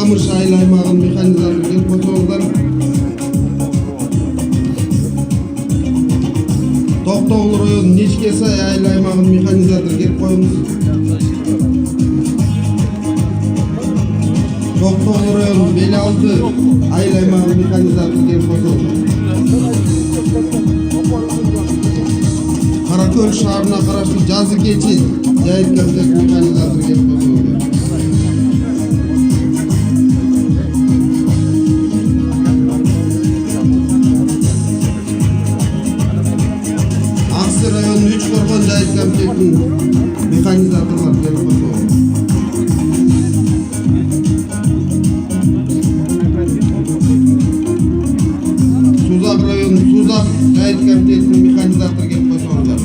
Камыш айыл аймагынын механизатору келип койсоңуздар. Токтогул районунун Нечке Сай айыл аймагынын механизатору келип коюңуз. Токтогул районунун Бели Алты айыл аймагынын механизатору келип койсоңуздар. Каракөл шаарына караштуу Жазы Кечи жайыт комитет механизатору келип койсоңуздар. Аксы районунун Үч Коргон жайыт комитетинин механизаторлору келип койсоңуздар. Сузак районунун Сузак жайыт комитетинин механизатору келип койсоңуздар.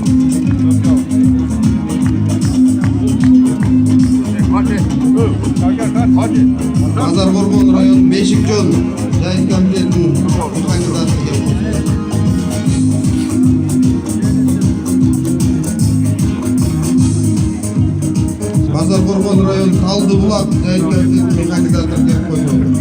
Базар Коргон районунун Бешик Жон жайыт комитетинин механизатору келип койсоңуздар. Базар Коргон район Талды Булак жайыт комитетинин механизатору келип койсоңуздар.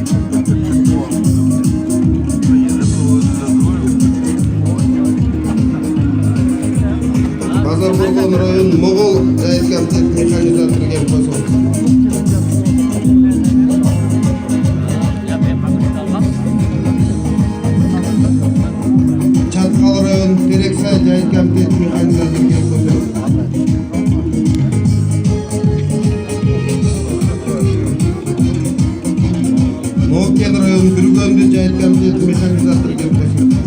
Базар Коргон район Могол жайыт комитетинин механизатору келип койсоңуздар. Чаткал район Терексай жайыт комитетинин механизатору келип койсоңуздар. Новокен район Бүргөндү жайыт комитетинин механизатору келип койсоңуздар.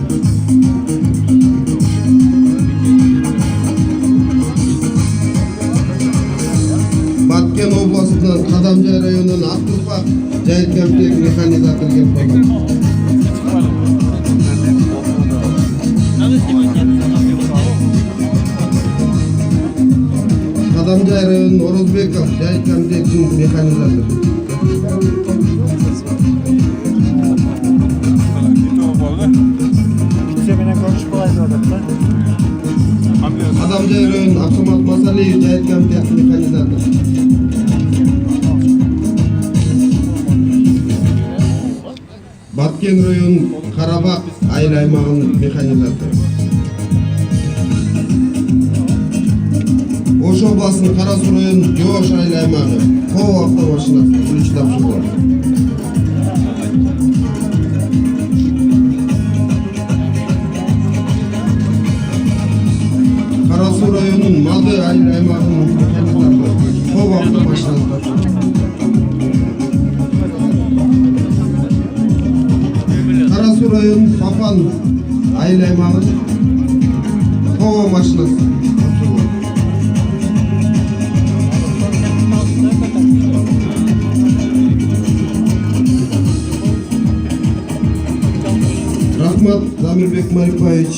Баткен областынан Кадамжай районунун Актурпак жайыт комитетинин механизатору келип койсоңуздар. Кадамжай районунун Орозбеков жайыт комитетинин механизатору. Кадамжай районунун Аксамат Масалиев жайыт комитетинин механизатору. Баткен районунун Карабак айыл аймагынын механизатору. Ош областынын Кара Суу районунун Жоош айыл аймагы Коо автомашинасы күрүч тапшырылат. Кара Суу районунун Мады айыл аймагынын механизатору Коо автомашинасы тапшырылат. Кара Суу районунун Папан айыл аймагынын Коо машинасы тапшырылат. Рахмат, Замирбек Марипаевич.